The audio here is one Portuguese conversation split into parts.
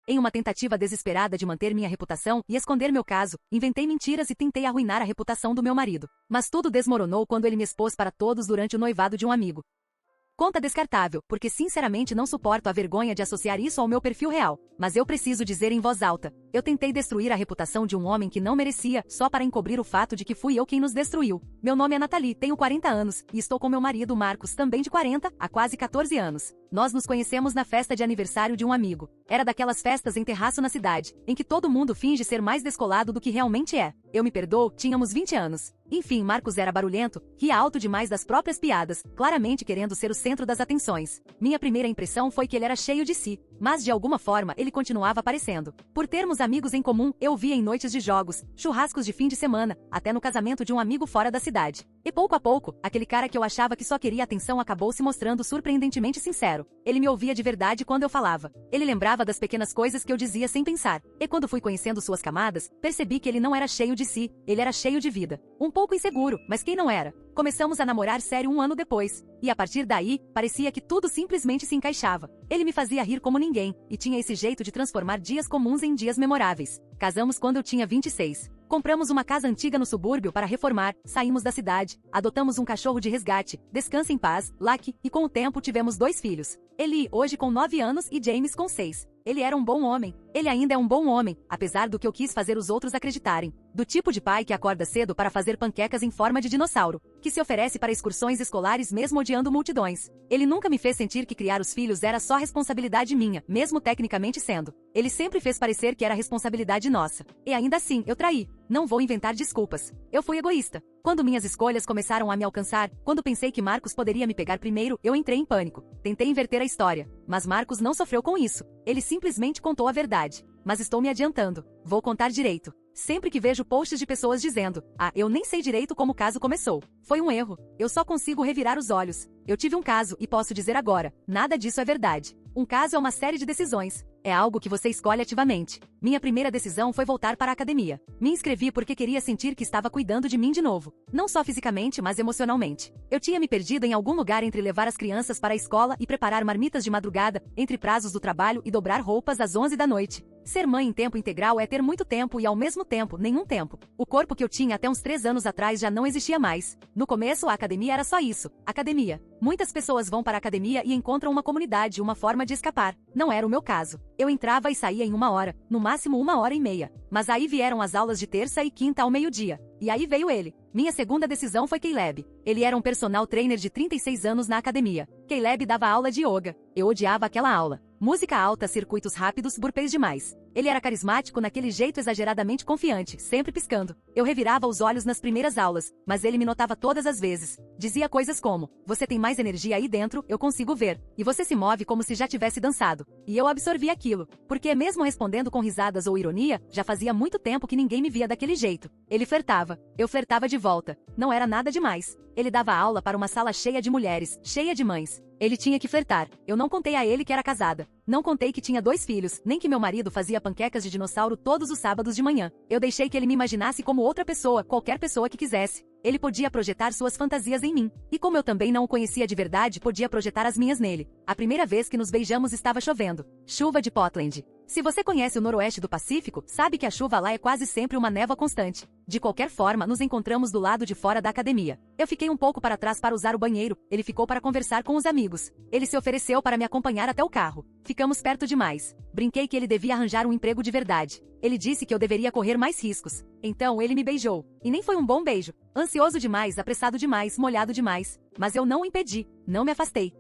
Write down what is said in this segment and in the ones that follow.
Em uma tentativa desesperada de manter minha reputação e esconder meu caso, inventei mentiras e tentei arruinar a reputação do meu marido. Mas tudo desmoronou quando ele me expôs para todos durante o noivado de um amigo. Conta descartável, porque sinceramente não suporto a vergonha de associar isso ao meu perfil real. Mas eu preciso dizer em voz alta. Eu tentei destruir a reputação de um homem que não merecia, só para encobrir o fato de que fui eu quem nos destruiu. Meu nome é Nathalie, tenho 40 anos, e estou com meu marido Marcos, também de 40, há quase 14 anos. Nós nos conhecemos na festa de aniversário de um amigo. Era daquelas festas em terraço na cidade, em que todo mundo finge ser mais descolado do que realmente é. Eu me perdoo, tínhamos 20 anos. Enfim, Marcos era barulhento, ria alto demais das próprias piadas, claramente querendo ser o centro das atenções. Minha primeira impressão foi que ele era cheio de si, mas de alguma forma ele continuava aparecendo. Por termos amigos em comum, eu o via em noites de jogos, churrascos de fim de semana, até no casamento de um amigo fora da cidade. E pouco a pouco, aquele cara que eu achava que só queria atenção acabou se mostrando surpreendentemente sincero. Ele me ouvia de verdade quando eu falava. Ele lembrava das pequenas coisas que eu dizia sem pensar. E quando fui conhecendo suas camadas, percebi que ele não era cheio de si, ele era cheio de vida. Um pouco inseguro, mas quem não era? Começamos a namorar sério um ano depois. E a partir daí, parecia que tudo simplesmente se encaixava. Ele me fazia rir como ninguém, e tinha esse jeito de transformar dias comuns em dias memoráveis. Casamos quando eu tinha 26. Compramos uma casa antiga no subúrbio para reformar, saímos da cidade, adotamos um cachorro de resgate, descansa em paz, Lucky, e com o tempo tivemos 2 filhos. Eli, hoje com 9 anos, e James com 6. Ele era um bom homem. Ele ainda é um bom homem, apesar do que eu quis fazer os outros acreditarem. Do tipo de pai que acorda cedo para fazer panquecas em forma de dinossauro, que se oferece para excursões escolares mesmo odiando multidões. Ele nunca me fez sentir que criar os filhos era só responsabilidade minha, mesmo tecnicamente sendo. Ele sempre fez parecer que era responsabilidade nossa. E ainda assim, eu traí. Não vou inventar desculpas. Eu fui egoísta. Quando minhas escolhas começaram a me alcançar, quando pensei que Marcos poderia me pegar primeiro, eu entrei em pânico. Tentei inverter a história. Mas Marcos não sofreu com isso. Ele simplesmente contou a verdade. Mas estou me adiantando. Vou contar direito. Sempre que vejo posts de pessoas dizendo, eu nem sei direito como o caso começou. Foi um erro. Eu só consigo revirar os olhos. Eu tive um caso e posso dizer agora, nada disso é verdade. Um caso é uma série de decisões. É algo que você escolhe ativamente. Minha primeira decisão foi voltar para a academia. Me inscrevi porque queria sentir que estava cuidando de mim de novo. Não só fisicamente, mas emocionalmente. Eu tinha me perdido em algum lugar entre levar as crianças para a escola e preparar marmitas de madrugada, entre prazos do trabalho e dobrar roupas às 11 da noite. Ser mãe em tempo integral é ter muito tempo e ao mesmo tempo, nenhum tempo. O corpo que eu tinha até uns 3 anos atrás já não existia mais. No começo, a academia era só isso, academia. Muitas pessoas vão para a academia e encontram uma comunidade, uma forma de escapar. Não era o meu caso. Eu entrava e saía em 1 hora, no máximo 1h30. Mas aí vieram as aulas de terça e quinta ao meio-dia. E aí veio ele. Minha segunda decisão foi Caleb. Ele era um personal trainer de 36 anos na academia. Caleb dava aula de yoga. Eu odiava aquela aula. Música alta, circuitos rápidos, burpees demais. Ele era carismático naquele jeito exageradamente confiante, sempre piscando. Eu revirava os olhos nas primeiras aulas, mas ele me notava todas as vezes. Dizia coisas como, você tem mais energia aí dentro, eu consigo ver. E você se move como se já tivesse dançado. E eu absorvi aquilo. Porque mesmo respondendo com risadas ou ironia, já fazia muito tempo que ninguém me via daquele jeito. Ele flertava. Eu flertava de volta. Não era nada demais. Ele dava aula para uma sala cheia de mulheres, cheia de mães. Ele tinha que flertar. Eu não contei a ele que era casada. Não contei que tinha 2 filhos, nem que meu marido fazia panquecas de dinossauro todos os sábados de manhã. Eu deixei que ele me imaginasse como outra pessoa, qualquer pessoa que quisesse. Ele podia projetar suas fantasias em mim. E como eu também não o conhecia de verdade, podia projetar as minhas nele. A primeira vez que nos beijamos estava chovendo. Chuva de Portland. Se você conhece o noroeste do Pacífico, sabe que a chuva lá é quase sempre uma névoa constante. De qualquer forma, nos encontramos do lado de fora da academia. Eu fiquei um pouco para trás para usar o banheiro, ele ficou para conversar com os amigos. Ele se ofereceu para me acompanhar até o carro. Ficamos perto demais. Brinquei que ele devia arranjar um emprego de verdade. Ele disse que eu deveria correr mais riscos. Então ele me beijou. E nem foi um bom beijo. Ansioso demais, apressado demais, molhado demais. Mas eu não o impedi. Não me afastei.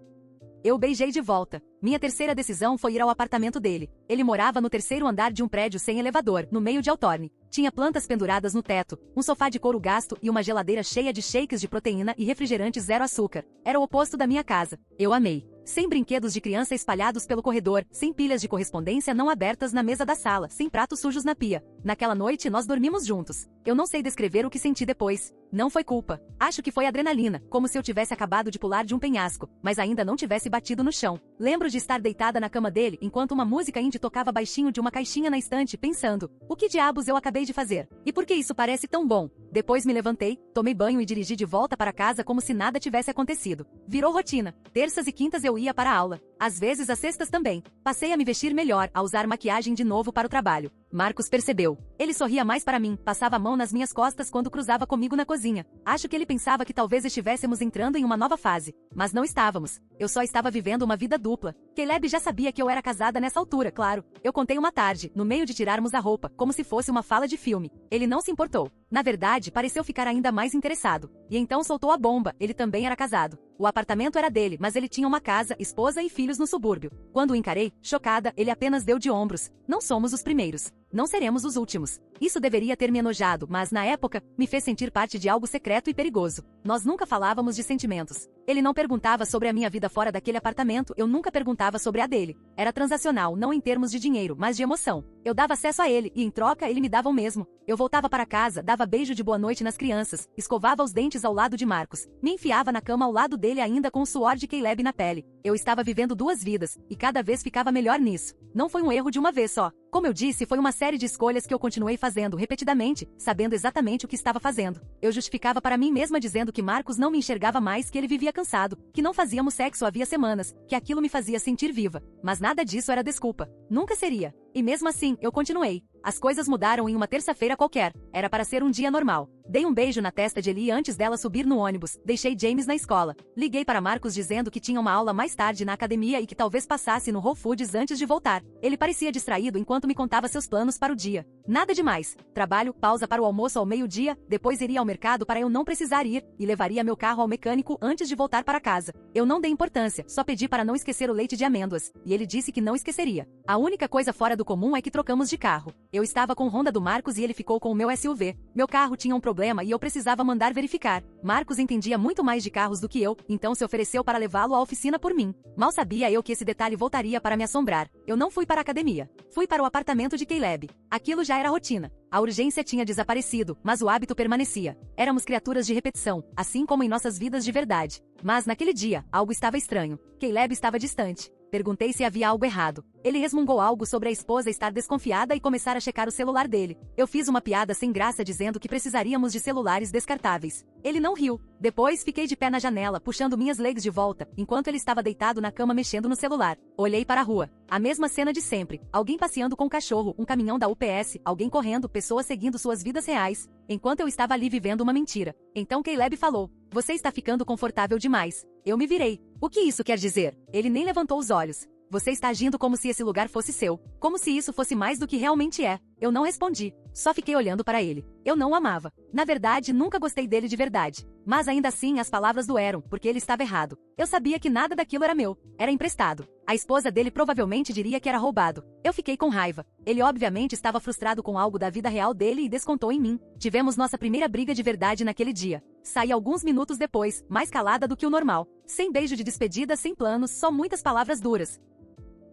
Eu o beijei de volta. Minha terceira decisão foi ir ao apartamento dele. Ele morava no 3º andar de um prédio sem elevador, no meio de outorne. Tinha plantas penduradas no teto, um sofá de couro gasto e uma geladeira cheia de shakes de proteína e refrigerante zero açúcar. Era o oposto da minha casa. Eu amei. Sem brinquedos de criança espalhados pelo corredor, sem pilhas de correspondência não abertas na mesa da sala, sem pratos sujos na pia. Naquela noite nós dormimos juntos. Eu não sei descrever o que senti depois. Não foi culpa. Acho que foi adrenalina, como se eu tivesse acabado de pular de um penhasco, mas ainda não tivesse batido no chão. Lembro de estar deitada na cama dele enquanto uma música indie tocava baixinho de uma caixinha na estante, pensando: o que diabos eu acabei de fazer? E por que isso parece tão bom? Depois me levantei, tomei banho e dirigi de volta para casa como se nada tivesse acontecido. Virou rotina. Terças e quintas eu ia para a aula. Às vezes às sextas também. Passei a me vestir melhor, a usar maquiagem de novo para o trabalho. Marcos percebeu. Ele sorria mais para mim, passava a mão nas minhas costas quando cruzava comigo na cozinha. Acho que ele pensava que talvez estivéssemos entrando em uma nova fase. Mas não estávamos. Eu só estava vivendo uma vida dupla. Caleb já sabia que eu era casada nessa altura, claro. Eu contei uma tarde, no meio de tirarmos a roupa, como se fosse uma fala de filme. Ele não se importou. Na verdade, pareceu ficar ainda mais interessado. E então soltou a bomba, ele também era casado. O apartamento era dele, mas ele tinha uma casa, esposa e filhos no subúrbio. Quando o encarei, chocada, ele apenas deu de ombros. Não somos os primeiros. Não seremos os últimos. Isso deveria ter me enojado, mas na época, me fez sentir parte de algo secreto e perigoso. Nós nunca falávamos de sentimentos. Ele não perguntava sobre a minha vida fora daquele apartamento, eu nunca perguntava sobre a dele. Era transacional, não em termos de dinheiro, mas de emoção. Eu dava acesso a ele, e em troca ele me dava o mesmo. Eu voltava para casa, dava beijo de boa noite nas crianças, escovava os dentes ao lado de Marcos, me enfiava na cama ao lado dele ainda com o suor de Caleb na pele. Eu estava vivendo duas vidas, e cada vez ficava melhor nisso. Não foi um erro de uma vez só. Como eu disse, foi uma série de escolhas que eu continuei fazendo repetidamente, sabendo exatamente o que estava fazendo. Eu justificava para mim mesma dizendo que Marcos não me enxergava mais, que ele vivia cansado, que não fazíamos sexo havia semanas, que aquilo me fazia sentir viva. Mas nada disso era desculpa. Nunca seria. E mesmo assim, eu continuei. As coisas mudaram em uma terça-feira qualquer. Era para ser um dia normal. Dei um beijo na testa de Eli antes dela subir no ônibus. Deixei James na escola. Liguei para Marcos dizendo que tinha uma aula mais tarde na academia e que talvez passasse no Whole Foods antes de voltar. Ele parecia distraído enquanto me contava seus planos para o dia. Nada demais. Trabalho, pausa para o almoço ao meio-dia, depois iria ao mercado para eu não precisar ir, e levaria meu carro ao mecânico antes de voltar para casa. Eu não dei importância, só pedi para não esquecer o leite de amêndoas, e ele disse que não esqueceria. A única coisa fora do comum é que trocamos de carro. Eu estava com o Honda do Marcos e ele ficou com o meu SUV. Meu carro tinha um problema e eu precisava mandar verificar. Marcos entendia muito mais de carros do que eu, então se ofereceu para levá-lo à oficina por mim. Mal sabia eu que esse detalhe voltaria para me assombrar. Eu não fui para a academia. Fui para o apartamento de Caleb. Aquilo já era rotina. A urgência tinha desaparecido, mas o hábito permanecia. Éramos criaturas de repetição, assim como em nossas vidas de verdade. Mas naquele dia, algo estava estranho. Caleb estava distante. Perguntei se havia algo errado. Ele resmungou algo sobre a esposa estar desconfiada e começar a checar o celular dele. Eu fiz uma piada sem graça dizendo que precisaríamos de celulares descartáveis. Ele não riu. Depois fiquei de pé na janela, puxando minhas legs de volta, enquanto ele estava deitado na cama mexendo no celular. Olhei para a rua. A mesma cena de sempre. Alguém passeando com um cachorro, um caminhão da UPS, alguém correndo, pessoas seguindo suas vidas reais, enquanto eu estava ali vivendo uma mentira. Então Caleb falou: "Você está ficando confortável demais." Eu me virei. O que isso quer dizer? Ele nem levantou os olhos. Você está agindo como se esse lugar fosse seu. Como se isso fosse mais do que realmente é. Eu não respondi. Só fiquei olhando para ele. Eu não o amava. Na verdade, nunca gostei dele de verdade. Mas ainda assim as palavras doeram, porque ele estava errado. Eu sabia que nada daquilo era meu. Era emprestado. A esposa dele provavelmente diria que era roubado. Eu fiquei com raiva. Ele obviamente estava frustrado com algo da vida real dele e descontou em mim. Tivemos nossa primeira briga de verdade naquele dia. Saí alguns minutos depois, mais calada do que o normal. Sem beijo de despedida, sem planos, só muitas palavras duras.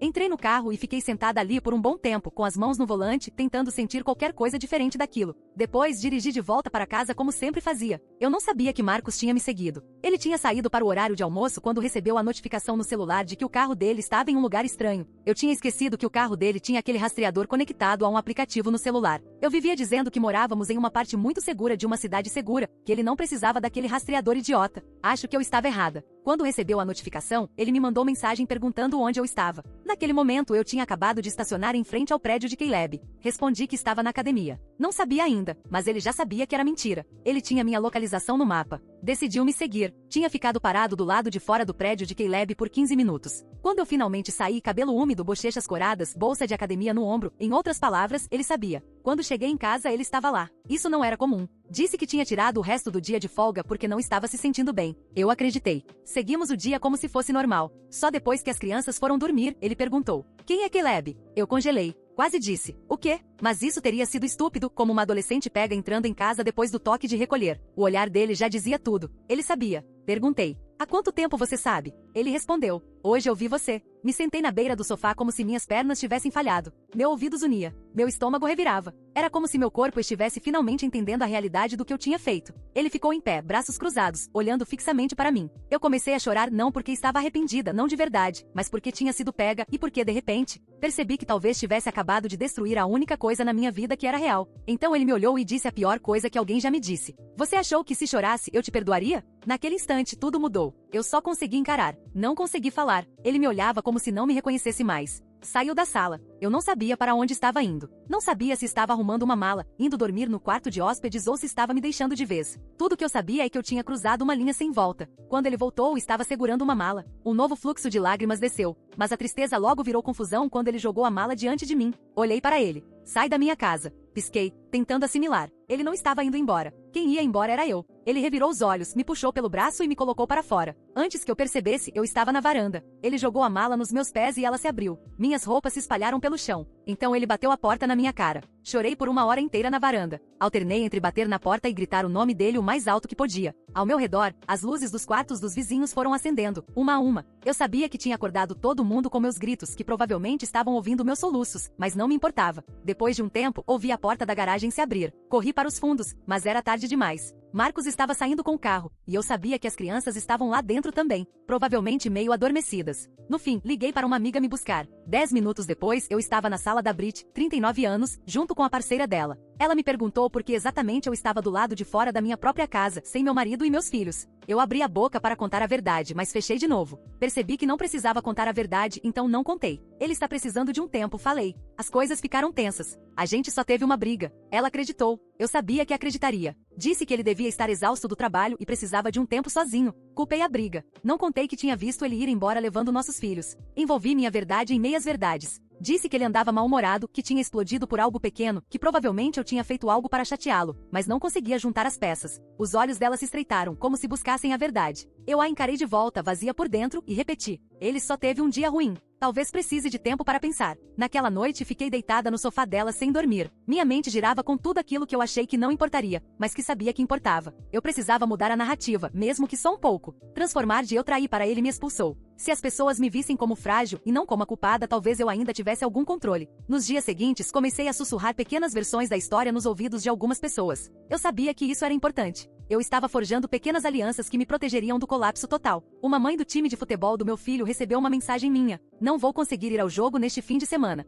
Entrei no carro e fiquei sentada ali por um bom tempo, com as mãos no volante, tentando sentir qualquer coisa diferente daquilo. Depois, dirigi de volta para casa como sempre fazia. Eu não sabia que Marcos tinha me seguido. Ele tinha saído para o horário de almoço quando recebeu a notificação no celular de que o carro dele estava em um lugar estranho. Eu tinha esquecido que o carro dele tinha aquele rastreador conectado a um aplicativo no celular. Eu vivia dizendo que morávamos em uma parte muito segura de uma cidade segura, que ele não precisava daquele rastreador idiota. Acho que eu estava errada. Quando recebeu a notificação, ele me mandou mensagem perguntando onde eu estava. Naquele momento eu tinha acabado de estacionar em frente ao prédio de Caleb. Respondi que estava na academia. Não sabia ainda, mas ele já sabia que era mentira. Ele tinha minha localização no mapa. Decidiu me seguir. Tinha ficado parado do lado de fora do prédio de Caleb por 15 minutos. Quando eu finalmente saí, cabelo úmido, bochechas coradas, bolsa de academia no ombro, em outras palavras, ele sabia. Quando cheguei em casa, ele estava lá. Isso não era comum. Disse que tinha tirado o resto do dia de folga porque não estava se sentindo bem. Eu acreditei. Seguimos o dia como se fosse normal. Só depois que as crianças foram dormir, ele perguntou: "Quem é Caleb?" Eu congelei. Quase disse: "O quê?" Mas isso teria sido estúpido, como uma adolescente pega entrando em casa depois do toque de recolher. O olhar dele já dizia tudo. Ele sabia. Perguntei: Há quanto tempo você sabe? Ele respondeu: hoje eu vi você. Me sentei na beira do sofá como se minhas pernas tivessem falhado. Meu ouvido zunia. Meu estômago revirava. Era como se meu corpo estivesse finalmente entendendo a realidade do que eu tinha feito. Ele ficou em pé, braços cruzados, olhando fixamente para mim. Eu comecei a chorar não porque estava arrependida, não de verdade, mas porque tinha sido pega e porque, de repente, percebi que talvez tivesse acabado de destruir a única coisa na minha vida que era real. Então ele me olhou e disse a pior coisa que alguém já me disse. Você achou que se chorasse eu te perdoaria? Naquele instante tudo mudou. Eu só consegui encarar. Não consegui falar. Ele me olhava como se não me reconhecesse mais. Saiu da sala. Eu não sabia para onde estava indo. Não sabia se estava arrumando uma mala, indo dormir no quarto de hóspedes ou se estava me deixando de vez. Tudo que eu sabia é que eu tinha cruzado uma linha sem volta. Quando ele voltou, estava segurando uma mala. Um novo fluxo de lágrimas desceu, mas a tristeza logo virou confusão quando ele jogou a mala diante de mim. Olhei para ele. Sai da minha casa. Pisquei, tentando assimilar. Ele não estava indo embora. Quem ia embora era eu. Ele revirou os olhos, me puxou pelo braço e me colocou para fora. Antes que eu percebesse, eu estava na varanda. Ele jogou a mala nos meus pés e ela se abriu. Minhas roupas se espalharam pelo chão. Então ele bateu a porta na minha cara. Chorei por uma hora inteira na varanda. Alternei entre bater na porta e gritar o nome dele o mais alto que podia. Ao meu redor, as luzes dos quartos dos vizinhos foram acendendo, uma a uma. Eu sabia que tinha acordado todo mundo com meus gritos, que provavelmente estavam ouvindo meus soluços, mas não me importava. Depois de um tempo, ouvi a porta da garagem se abrir. Corri para os fundos, mas era tarde demais. Marcos estava saindo com o carro, e eu sabia que as crianças estavam lá dentro também, provavelmente meio adormecidas. No fim, liguei para uma amiga me buscar. 10 minutos depois, eu estava na sala da Brit, 39 anos, junto com a parceira dela. Ela me perguntou por que exatamente eu estava do lado de fora da minha própria casa, sem meu marido e meus filhos. Eu abri a boca para contar a verdade, mas fechei de novo. Percebi que não precisava contar a verdade, então não contei. Ele está precisando de um tempo, falei. As coisas ficaram tensas. A gente só teve uma briga. Ela acreditou. Eu sabia que acreditaria. Disse que ele devia estar exausto do trabalho e precisava de um tempo sozinho. Culpei a briga. Não contei que tinha visto ele ir embora levando nossos filhos. Envolvi minha verdade em meias verdades. Disse que ele andava mal-humorado, que tinha explodido por algo pequeno, que provavelmente eu tinha feito algo para chateá-lo, mas não conseguia juntar as peças. Os olhos dela se estreitaram, como se buscassem a verdade. Eu a encarei de volta, vazia por dentro, e repeti. Ele só teve um dia ruim. Talvez precise de tempo para pensar. Naquela noite fiquei deitada no sofá dela sem dormir. Minha mente girava com tudo aquilo que eu achei que não importaria, mas que sabia que importava. Eu precisava mudar a narrativa, mesmo que só um pouco. Transformar de eu traí para ele me expulsou. Se as pessoas me vissem como frágil e não como a culpada, talvez eu ainda tivesse algum controle. Nos dias seguintes, comecei a sussurrar pequenas versões da história nos ouvidos de algumas pessoas. Eu sabia que isso era importante. Eu estava forjando pequenas alianças que me protegeriam do colapso total. Uma mãe do time de futebol do meu filho recebeu uma mensagem minha. Não vou conseguir ir ao jogo neste fim de semana.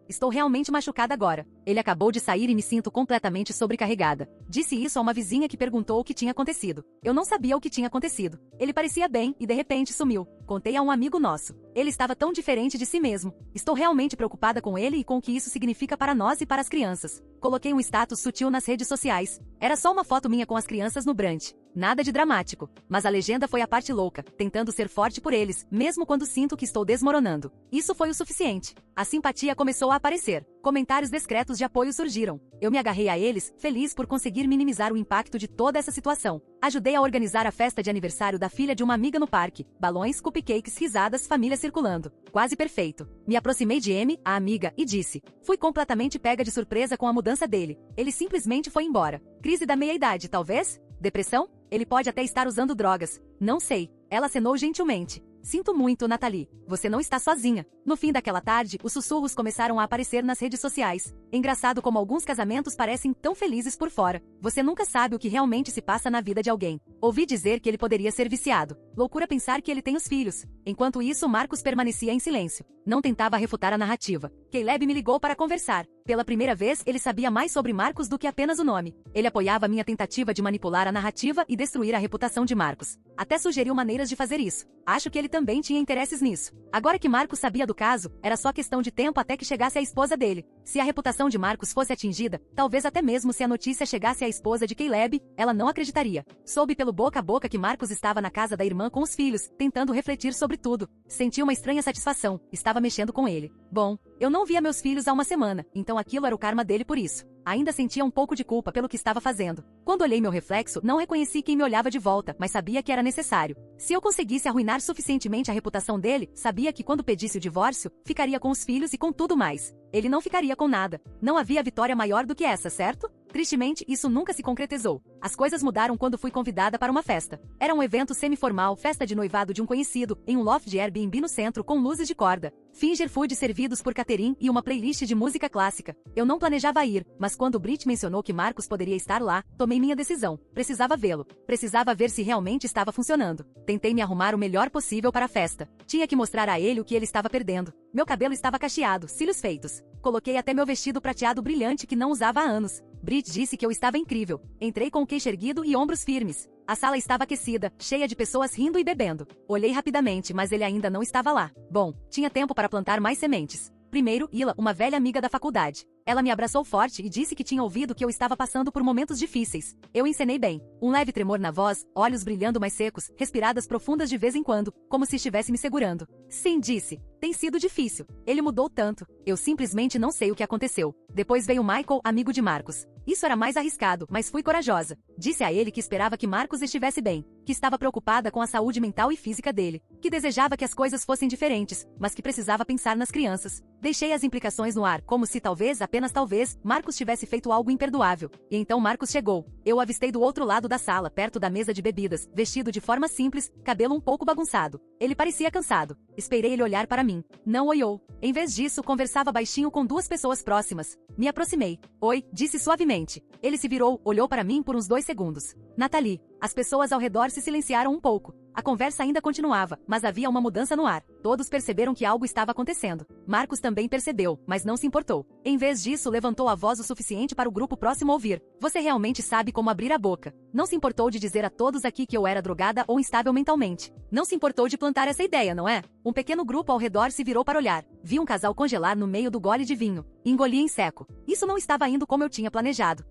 Estou realmente machucada agora. Ele acabou de sair e me sinto completamente sobrecarregada. Disse isso a uma vizinha que perguntou o que tinha acontecido. Eu não sabia o que tinha acontecido. Ele parecia bem e de repente sumiu. Contei a um amigo nosso. Ele estava tão diferente de si mesmo. Estou realmente preocupada com ele e com o que isso significa para nós e para as crianças. Coloquei um status sutil nas redes sociais. Era só uma foto minha com as crianças no brunch. Nada de dramático. Mas a legenda foi a parte louca, tentando ser forte por eles, mesmo quando sinto que estou desmoronando. Isso foi o suficiente. A simpatia começou a aparecer. Comentários discretos de apoio surgiram. Eu me agarrei a eles, feliz por conseguir minimizar o impacto de toda essa situação. Ajudei a organizar a festa de aniversário da filha de uma amiga no parque. Balões, cupcakes, risadas, família circulando. Quase perfeito. Me aproximei de Amy, a amiga, e disse. Fui completamente pega de surpresa com a mudança dele. Ele simplesmente foi embora. Crise da meia-idade, talvez? Depressão? Ele pode até estar usando drogas. Não sei. Ela acenou gentilmente. Sinto muito, Nathalie. Você não está sozinha. No fim daquela tarde, os sussurros começaram a aparecer nas redes sociais. Engraçado como alguns casamentos parecem tão felizes por fora. Você nunca sabe o que realmente se passa na vida de alguém. Ouvi dizer que ele poderia ser viciado. Loucura pensar que ele tem os filhos. Enquanto isso, Marcos permanecia em silêncio. Não tentava refutar a narrativa. Caleb me ligou para conversar. Pela primeira vez, ele sabia mais sobre Marcos do que apenas o nome. Ele apoiava minha tentativa de manipular a narrativa e destruir a reputação de Marcos. Até sugeriu maneiras de fazer isso. Acho que ele também tinha interesses nisso. Agora que Marcos sabia do caso, era só questão de tempo até que chegasse a esposa dele. Se a reputação de Marcos fosse atingida, talvez até mesmo se a notícia chegasse à esposa de Caleb, ela não acreditaria. Soube pelo boca a boca que Marcos estava na casa da irmã com os filhos, tentando refletir sobre tudo. Senti uma estranha satisfação. Estava mexendo com ele. Bom, eu não via meus filhos há uma semana, então aquilo era o karma dele por isso. Ainda sentia um pouco de culpa pelo que estava fazendo. Quando olhei meu reflexo, não reconheci quem me olhava de volta, mas sabia que era necessário. Se eu conseguisse arruinar suficientemente a reputação dele, sabia que quando pedisse o divórcio, ficaria com os filhos e com tudo mais. Ele não ficaria com nada. Não havia vitória maior do que essa, certo? Tristemente, isso nunca se concretizou. As coisas mudaram quando fui convidada para uma festa. Era um evento semi-formal, festa de noivado de um conhecido, em um loft de Airbnb no centro com luzes de corda. Finger food servidos por catering e uma playlist de música clássica. Eu não planejava ir, mas quando Brit mencionou que Marcos poderia estar lá, tomei minha decisão. Precisava vê-lo. Precisava ver se realmente estava funcionando. Tentei me arrumar o melhor possível para a festa. Tinha que mostrar a ele o que ele estava perdendo. Meu cabelo estava cacheado, cílios feitos. Coloquei até meu vestido prateado brilhante que não usava há anos. Brit disse que eu estava incrível. Entrei com o queixo erguido e ombros firmes. A sala estava aquecida, cheia de pessoas rindo e bebendo. Olhei rapidamente, mas ele ainda não estava lá. Bom, tinha tempo para plantar mais sementes. Primeiro, Ila, uma velha amiga da faculdade. Ela me abraçou forte e disse que tinha ouvido que eu estava passando por momentos difíceis. Eu encenei bem. Um leve tremor na voz, olhos brilhando mais secos, respiradas profundas de vez em quando, como se estivesse me segurando. Sim, disse. Tem sido difícil. Ele mudou tanto. Eu simplesmente não sei o que aconteceu. Depois veio Michael, amigo de Marcos. Isso era mais arriscado, mas fui corajosa. Disse a ele que esperava que Marcos estivesse bem, que estava preocupada com a saúde mental e física dele, que desejava que as coisas fossem diferentes, mas que precisava pensar nas crianças. Deixei as implicações no ar, como se talvez, apenas talvez, Marcos tivesse feito algo imperdoável. E então Marcos chegou. Eu avistei do outro lado da sala, perto da mesa de bebidas, vestido de forma simples, cabelo um pouco bagunçado. Ele parecia cansado. Esperei ele olhar para mim. Não olhou. Em vez disso, conversava baixinho com duas pessoas próximas. Me aproximei. Oi, disse suavemente. Ele se virou, olhou para mim por uns 2 segundos. Nathalie. As pessoas ao redor se silenciaram um pouco. A conversa ainda continuava, mas havia uma mudança no ar. Todos perceberam que algo estava acontecendo. Marcos também percebeu, mas não se importou. Em vez disso, levantou a voz o suficiente para o grupo próximo ouvir. Você realmente sabe como abrir a boca. Não se importou de dizer a todos aqui que eu era drogada ou instável mentalmente. Não se importou de plantar essa ideia, não é? Um pequeno grupo ao redor se virou para olhar. Vi um casal congelar no meio do gole de vinho. Engoli em seco. Isso não estava indo como eu tinha planejado.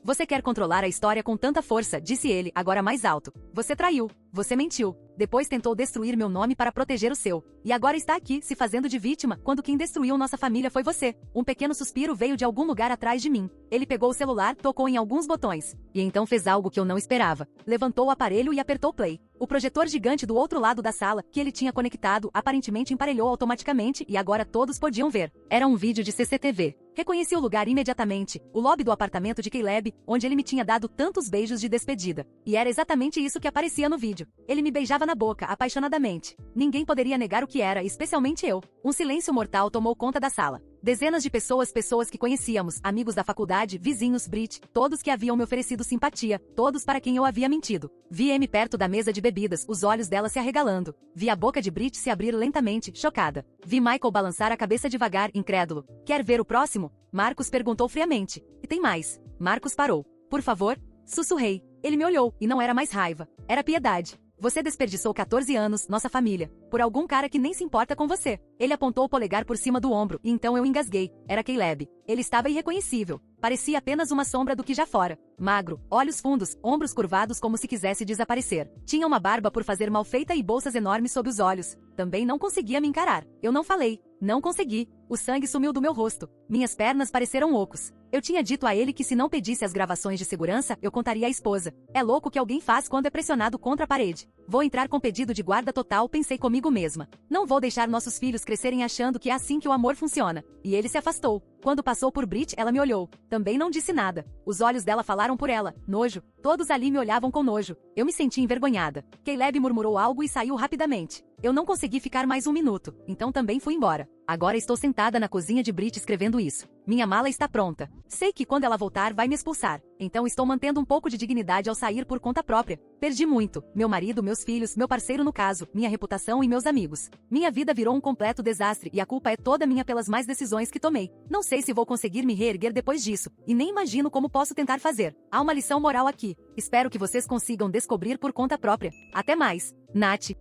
Você quer controlar a história com tanta força, disse ele, agora mais alto. Você traiu. Você mentiu. Depois tentou destruir meu nome para proteger o seu. E agora está aqui, se fazendo de vítima, quando quem destruiu nossa família foi você. Um pequeno suspiro veio de algum lugar atrás de mim. Ele pegou o celular, tocou em alguns botões. E então fez algo que eu não esperava. Levantou o aparelho e apertou play. O projetor gigante do outro lado da sala, que ele tinha conectado, aparentemente emparelhou automaticamente e agora todos podiam ver. Era um vídeo de CCTV. Reconheci o lugar imediatamente, o lobby do apartamento de Caleb, onde ele me tinha dado tantos beijos de despedida. E era exatamente isso que aparecia no vídeo. Ele me beijava na boca, apaixonadamente. Ninguém poderia negar o que era, especialmente eu. Um silêncio mortal tomou conta da sala. Dezenas de pessoas que conhecíamos, amigos da faculdade, vizinhos, Brit, todos que haviam me oferecido simpatia, todos para quem eu havia mentido. Vi Amy perto da mesa de bebidas, os olhos dela se arregalando. Vi a boca de Brit se abrir lentamente, chocada. Vi Michael balançar a cabeça devagar, incrédulo. Quer ver o próximo? Marcos perguntou friamente. E tem mais. Marcos parou. Por favor? Sussurrei. Ele me olhou, e não era mais raiva. Era piedade. Você desperdiçou 14 anos, nossa família, por algum cara que nem se importa com você. Ele apontou o polegar por cima do ombro, e então eu engasguei. Era Caleb. Ele estava irreconhecível. Parecia apenas uma sombra do que já fora. Magro, olhos fundos, ombros curvados como se quisesse desaparecer. Tinha uma barba por fazer mal feita e bolsas enormes sob os olhos. Também não conseguia me encarar. Eu não falei. Não consegui. O sangue sumiu do meu rosto. Minhas pernas pareceram ocos. Eu tinha dito a ele que se não pedisse as gravações de segurança, eu contaria à esposa. É louco o que alguém faz quando é pressionado contra a parede. Vou entrar com pedido de guarda total, pensei comigo mesma. Não vou deixar nossos filhos crescerem achando que é assim que o amor funciona. E ele se afastou. Quando passou por Brit, ela me olhou. Também não disse nada. Os olhos dela falaram por ela. Nojo. Todos ali me olhavam com nojo. Eu me senti envergonhada. Caleb murmurou algo e saiu rapidamente. Eu não consegui ficar mais 1 minuto, então também fui embora. Agora estou sentada na cozinha de Brit escrevendo isso. Minha mala está pronta. Sei que quando ela voltar vai me expulsar. Então estou mantendo um pouco de dignidade ao sair por conta própria. Perdi muito. Meu marido, meus filhos, meu parceiro no caso, minha reputação e meus amigos. Minha vida virou um completo desastre e a culpa é toda minha pelas más decisões que tomei. Não sei se vou conseguir me reerguer depois disso, e nem imagino como posso tentar fazer. Há uma lição moral aqui. Espero que vocês consigam descobrir por conta própria. Até mais. Nath.